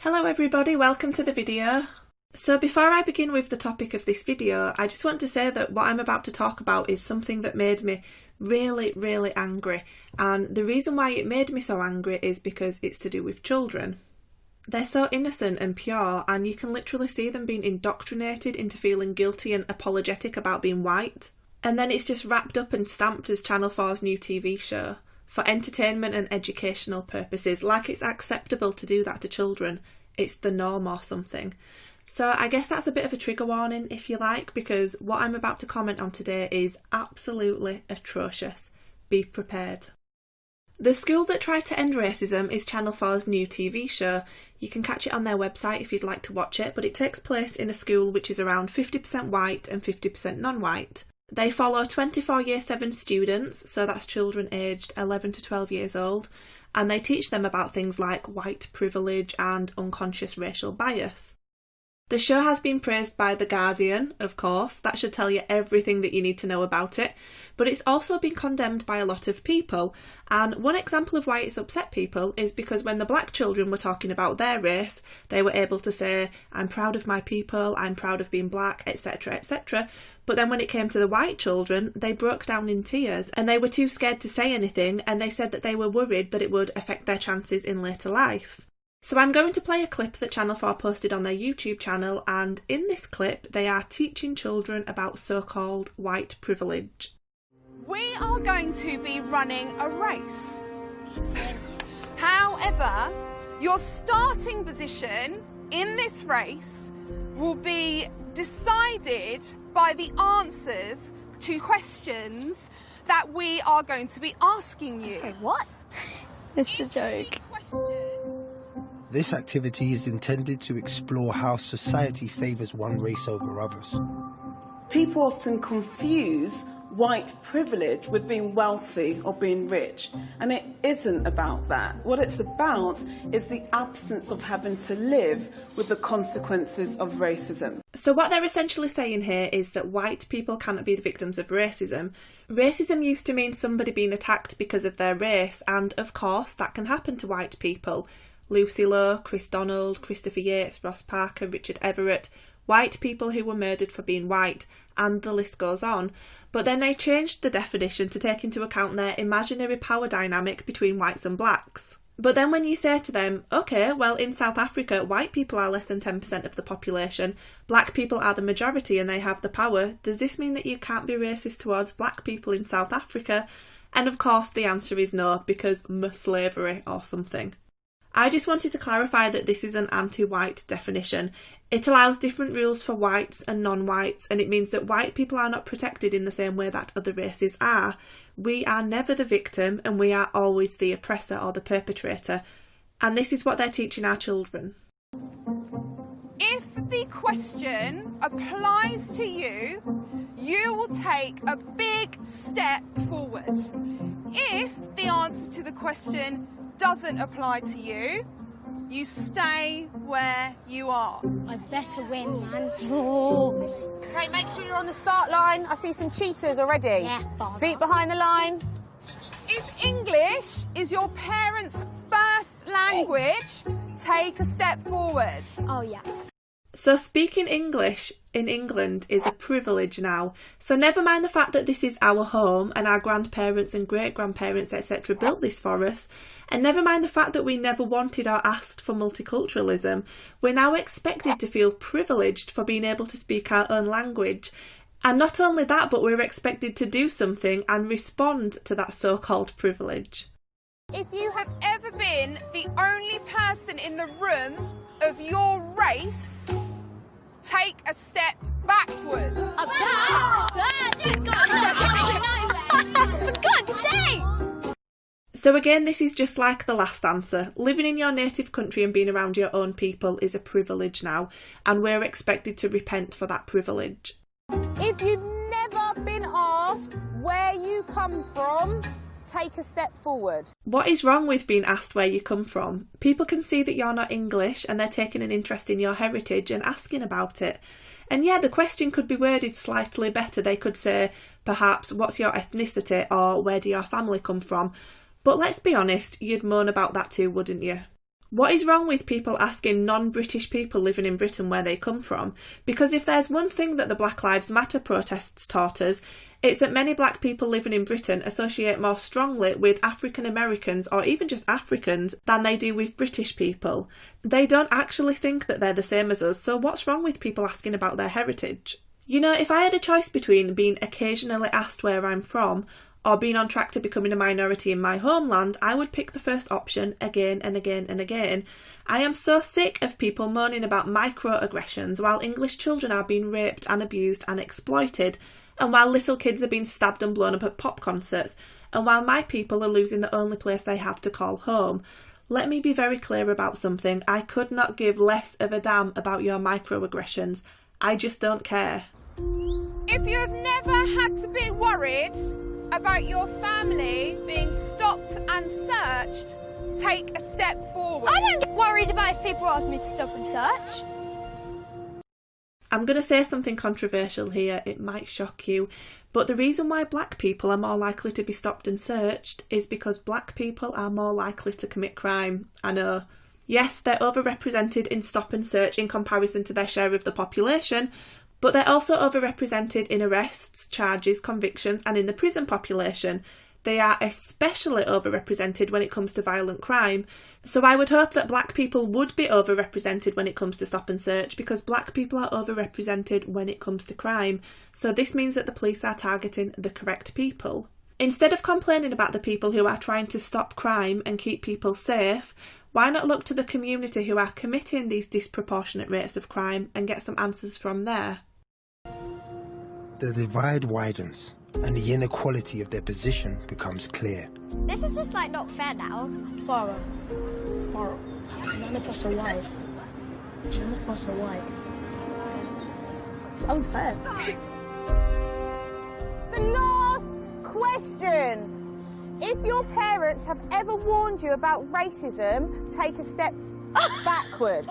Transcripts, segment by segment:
Hello everybody, welcome to the video. So before I begin with the topic of this video, I just want to say that what I'm about to talk about is something that made me really angry, and the reason why it made me so angry is because it's to do with children. They're so innocent and pure, and you can literally see them being indoctrinated into feeling guilty and apologetic about being white. And then it's just wrapped up and stamped as Channel 4's new TV show for entertainment and educational purposes, like it's acceptable to do that to children. It's the norm or something. So I guess that's a bit of a trigger warning, if you like, because what I'm about to comment on today is absolutely atrocious. Be prepared. The school that tried to end racism is Channel 4's new TV show. You can catch it on their website if you'd like to watch it, but it takes place in a school which is around 50% white and 50% non-white. They follow 24 Year 7 students, so that's children aged 11 to 12 years old, and they teach them about things like white privilege and unconscious racial bias. The show has been praised by The Guardian, of course, that should tell you everything that you need to know about it, but it's also been condemned by a lot of people, and one example of why it's upset people is because when the black children were talking about their race, they were able to say, "I'm proud of my people, I'm proud of being black, etc, etc, but then when it came to the white children, they broke down in tears, and they were too scared to say anything, and they said that they were worried that it would affect their chances in later life." So I'm going to play a clip that Channel 4 posted on their YouTube channel, and in this clip they are teaching children about so-called white privilege. We are going to be running a race. However, your starting position in this race will be decided by the answers to questions that we are going to be asking you. So what? It's a joke. This activity is intended to explore how society favours one race over others. People often confuse white privilege with being wealthy or being rich, and it isn't about that. What it's about is the absence of having to live with the consequences of racism. So what they're essentially saying here is that white people cannot be the victims of racism. Racism used to mean somebody being attacked because of their race, and of course that can happen to white people. Lucy Lowe, Chris Donald, Christopher Yates, Ross Parker, Richard Everett, white people who were murdered for being white, and the list goes on. But then they changed the definition to take into account their imaginary power dynamic between whites and blacks. But then when you say to them, okay, well in South Africa white people are less than 10% of the population, black people are the majority and they have the power, does this mean that you can't be racist towards black people in South Africa? And of course the answer is no, because slavery or something. I just wanted to clarify that this is an anti-white definition. It allows different rules for whites and non-whites, and it means that white people are not protected in the same way that other races are. We are never the victim, and we are always the oppressor or the perpetrator. And this is what they're teaching our children. If the question applies to you, you will take a big step forward. If the answer to the question doesn't apply to you, you stay where you are. I better win, man. Oh. Okay, make sure you're on the start line. I see some cheaters already. Yeah, Father. Feet behind the line. If English is your parents' first language, take a step forward. Oh, yeah. So speaking English in England is a privilege now. So never mind the fact that this is our home and our grandparents and great-grandparents etc. built this for us, and never mind the fact that we never wanted or asked for multiculturalism, we're now expected to feel privileged for being able to speak our own language. And not only that, but we're expected to do something and respond to that so-called privilege. If you have ever been the only person in the room of your race, take a step backwards. For God's sake! So again, this is just like the last answer. Living in your native country and being around your own people is a privilege now, and we're expected to repent for that privilege. If you've never been asked where you come from, take a step forward. What is wrong with being asked where you come from? People can see that you're not English and they're taking an interest in your heritage and asking about it. And yeah, the question could be worded slightly better. They could say, perhaps, what's your ethnicity, or where do your family come from? But let's be honest, you'd moan about that too, wouldn't you? What is wrong with people asking non-British people living in Britain where they come from? Because if there's one thing that the Black Lives Matter protests taught us, it's that many black people living in Britain associate more strongly with African Americans or even just Africans than they do with British people. They don't actually think that they're the same as us, so what's wrong with people asking about their heritage? You know, if I had a choice between being occasionally asked where I'm from or being on track to becoming a minority in my homeland, I would pick the first option again and again and again. I am so sick of people moaning about microaggressions while English children are being raped and abused and exploited, and while little kids are being stabbed and blown up at pop concerts, and while my people are losing the only place they have to call home. Let me be very clear about something. I could not give less of a damn about your microaggressions. I just don't care. If you have never had to be worried about your family being stopped and searched, take a step forward. I don't get worried about if people ask me to stop and search. I'm going to say something controversial here, it might shock you, but the reason why black people are more likely to be stopped and searched is because black people are more likely to commit crime. I know. Yes, they're overrepresented in stop and search in comparison to their share of the population, but they're also overrepresented in arrests, charges, convictions, and in the prison population. They are especially overrepresented when it comes to violent crime. So I would hope that black people would be overrepresented when it comes to stop and search, because black people are overrepresented when it comes to crime. So this means that the police are targeting the correct people. Instead of complaining about the people who are trying to stop crime and keep people safe, why not look to the community who are committing these disproportionate rates of crime and get some answers from there? The divide widens, and the inequality of their position becomes clear. This is just like not fair now. Farah, none of us are white. None of us are white. It's unfair. The last question. If your parents have ever warned you about racism, take a step backwards.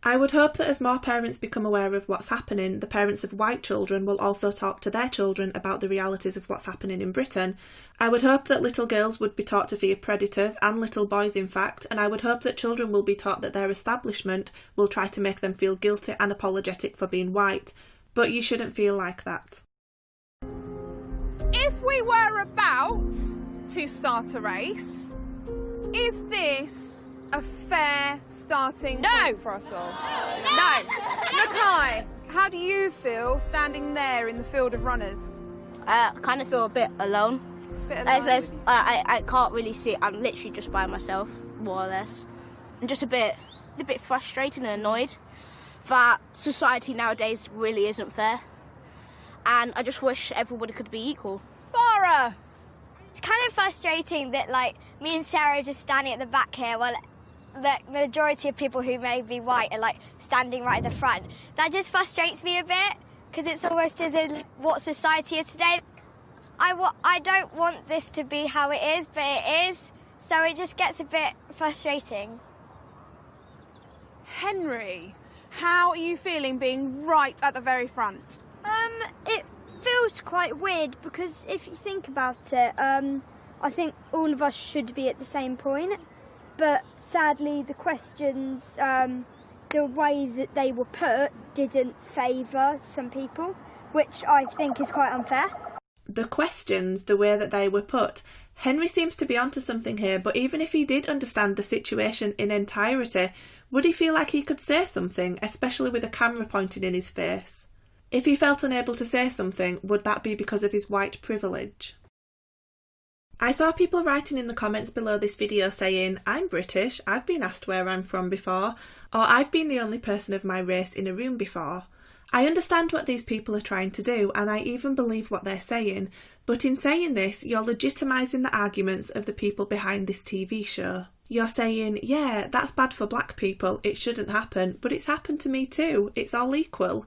I would hope that as more parents become aware of what's happening, the parents of white children will also talk to their children about the realities of what's happening in Britain. I would hope that little girls would be taught to fear predators, and little boys in fact, and I would hope that children will be taught that their establishment will try to make them feel guilty and apologetic for being white. But you shouldn't feel like that. If we were about to start a race, is this a fair starting point for us all? No. Mackay, how do you feel standing there in the field of runners? I kind of feel a bit alone. I can't really see. I'm literally just by myself, more or less. I'm just a bit frustrated and annoyed that society nowadays really isn't fair. And I just wish everybody could be equal. Farah! It's kind of frustrating that, like, me and Sarah are just standing at the back here while the majority of people who may be white are, like, standing right at the front. That just frustrates me a bit, because it's almost as in what society is today. I don't want this to be how it is, but it is, so it just gets a bit frustrating. Henry, how are you feeling being right at the very front? It feels quite weird because if you think about it, I think all of us should be at the same point, but sadly the questions, the way that they were put didn't favour some people, which I think is quite unfair. The questions, the way that they were put, Henry seems to be onto something here, but even if he did understand the situation in entirety, would he feel like he could say something, especially with a camera pointing in his face? If he felt unable to say something, would that be because of his white privilege? I saw people writing in the comments below this video saying, I'm British, I've been asked where I'm from before, or I've been the only person of my race in a room before. I understand what these people are trying to do, and I even believe what they're saying, but in saying this, you're legitimising the arguments of the people behind this TV show. You're saying, yeah, that's bad for black people, it shouldn't happen, but it's happened to me too, it's all equal.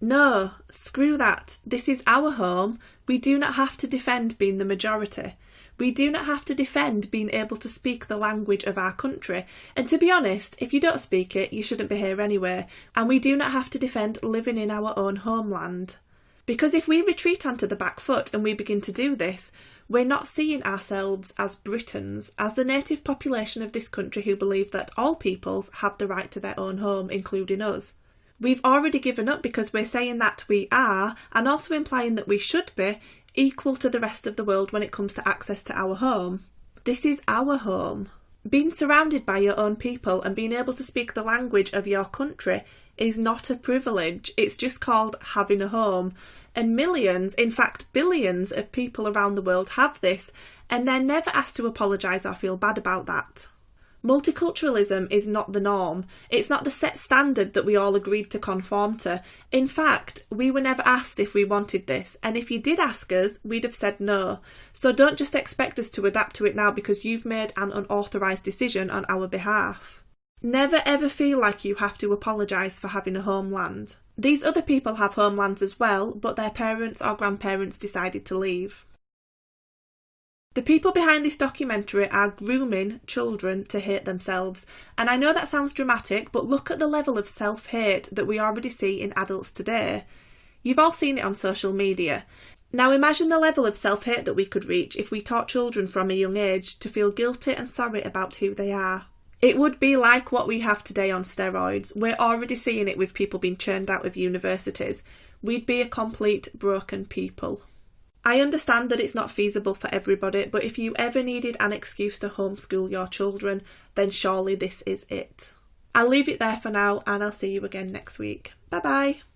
No, screw that. This is our home. We do not have to defend being the majority. We do not have to defend being able to speak the language of our country. And to be honest, if you don't speak it, you shouldn't be here anyway. And we do not have to defend living in our own homeland. Because if we retreat onto the back foot and we begin to do this, We're not seeing ourselves as Britons, as the native population of this country who believe that all peoples have the right to their own home, including us. We've already given up because we're saying that we are, and also implying that we should be, equal to the rest of the world when it comes to access to our home. This is our home. Being surrounded by your own people and being able to speak the language of your country is not a privilege, it's just called having a home. And millions, in fact billions of people around the world have this, and they're never asked to apologise or feel bad about that. Multiculturalism is not the norm. It's not the set standard that we all agreed to conform to. In fact, we were never asked if we wanted this, and if you did ask us, we'd have said no. So don't just expect us to adapt to it now because you've made an unauthorised decision on our behalf. Never ever feel like you have to apologise for having a homeland. These other people have homelands as well, but their parents or grandparents decided to leave. The people behind this documentary are grooming children to hate themselves, and I know that sounds dramatic, but look at the level of self-hate that we already see in adults today. You've all seen it on social media. Now imagine the level of self-hate that we could reach if we taught children from a young age to feel guilty and sorry about who they are. It would be like what we have today on steroids. We're already seeing it with people being churned out of universities. We'd be a complete broken people. I understand that it's not feasible for everybody, but if you ever needed an excuse to homeschool your children, then surely this is it. I'll leave it there for now, and I'll see you again next week. Bye bye.